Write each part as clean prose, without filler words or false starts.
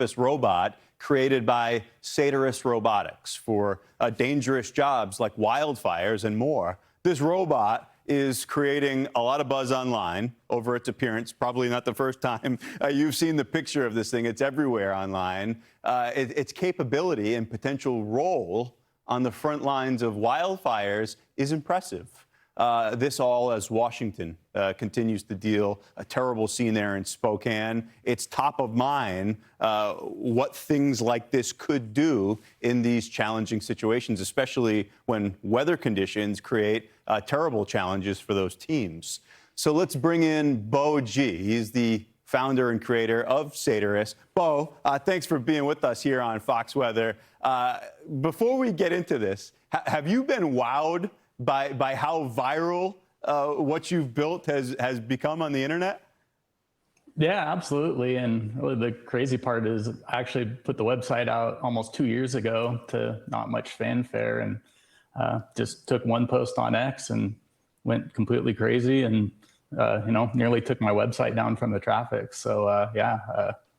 Centaur-Shaped robot created by Satyress Robotics for dangerous jobs like wildfires and more. This robot is creating a lot of buzz online over its appearance. Probably not the first time you've seen the picture of this thing. It's everywhere online. Its capability and potential role on the front lines of wildfires is impressive. This all as Washington continues to deal a terrible scene there in Spokane. It's top of mind what things like this could do in these challenging situations, especially when weather conditions create terrible challenges for those teams. So let's bring in Beau G. He's the founder and creator of Satyress. Beau, thanks for being with us here on Fox Weather. Before we get into this, have you been wowed by how viral what you've built has become on the internet? Yeah, absolutely. And really the crazy part is I actually put the website out almost 2 years ago to not much fanfare, and just took one post on X and went completely crazy, and nearly took my website down from the traffic. So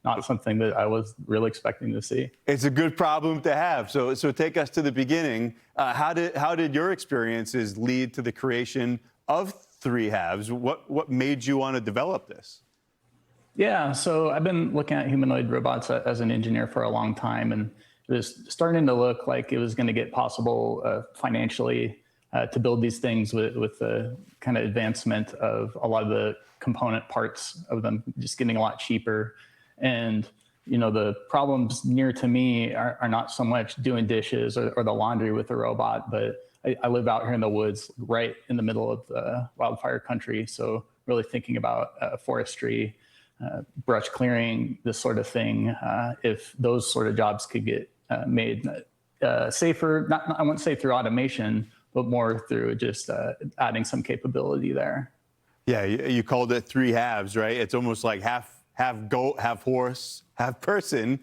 not something that I was really expecting to see. It's a good problem to have. So take us to the beginning. How did your experiences lead to the creation of 3 Halves? What made you want to develop this? Yeah, so I've been looking at humanoid robots as an engineer for a long time, and it was starting to look like it was going to get possible financially to build these things with the kind of advancement of a lot of the component parts of them just getting a lot cheaper. And the problems near to me are not so much doing dishes or the laundry with the robot, but I live out here in the woods, right in the middle of the wildfire country. So really thinking about forestry, brush clearing, this sort of thing. If those sort of jobs could get made safer, I wouldn't say through automation, but more through just adding some capability there. Yeah, you called it 3 halves, right? It's almost like half goat, half horse, half person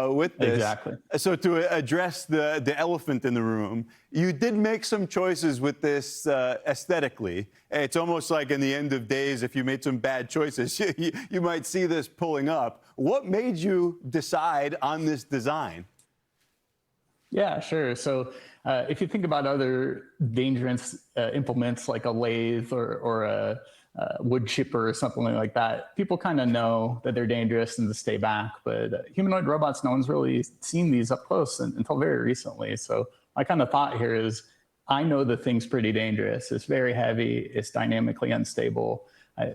with this. Exactly. So to address the elephant in the room, you did make some choices with this aesthetically. It's almost like in the end of days, if you made some bad choices, you might see this pulling up. What made you decide on this design? Yeah, sure. So if you think about other dangerous implements like a lathe or a wood chipper or something like that, people kind of know that they're dangerous and to stay back. But humanoid robots, no one's really seen these up close until very recently. So my kind of thought here is, I know the thing's pretty dangerous. It's very heavy. It's dynamically unstable.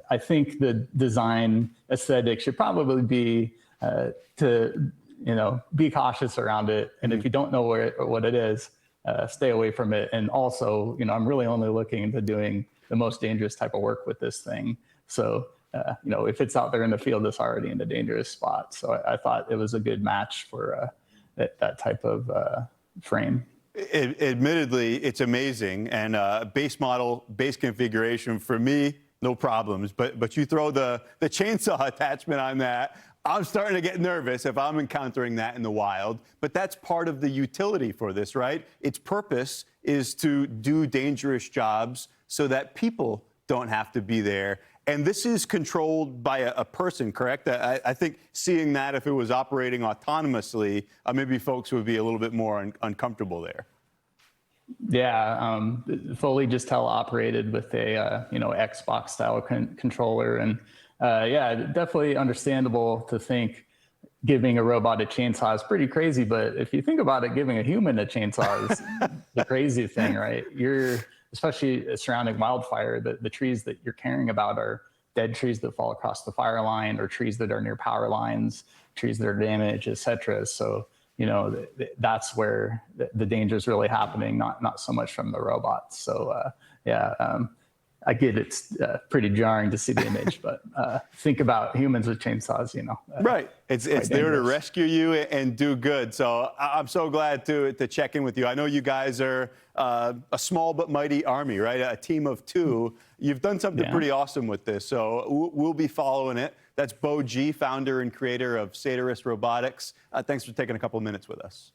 I think the design aesthetic should probably be to be cautious around it. And if you don't know what it is, stay away from it. And also, I'm really only looking into doing the most dangerous type of work with this thing. So, if it's out there in the field, it's already in a dangerous spot. So I thought it was a good match for that type of frame. Admittedly, it's amazing. And base model, base configuration, for me, no problems. But you throw the chainsaw attachment on that, I'm starting to get nervous if I'm encountering that in the wild. But that's part of the utility for this, right? Its purpose is to do dangerous jobs so that people don't have to be there. And this is controlled by a person, correct? I think seeing that if it was operating autonomously, maybe folks would be a little bit more uncomfortable there. Yeah, fully just teleoperated with a Xbox style controller, and definitely understandable to think giving a robot a chainsaw is pretty crazy. But if you think about it, giving a human a chainsaw is the crazy thing, right? Especially surrounding wildfire, the trees that you're caring about are dead trees that fall across the fire line, or trees that are near power lines, trees that are damaged, etc. So, that's where the danger is really happening, not so much from the robots. So, I get it's pretty jarring to see the image, but think about humans with chainsaws, Right. It's there to rescue you and do good. So I'm so glad to check in with you. I know you guys are a small but mighty army, right? A team of 2. You've done something pretty awesome with this, so we'll be following it. That's Beau G, founder and creator of Satyress Robotics. Thanks for taking a couple minutes with us.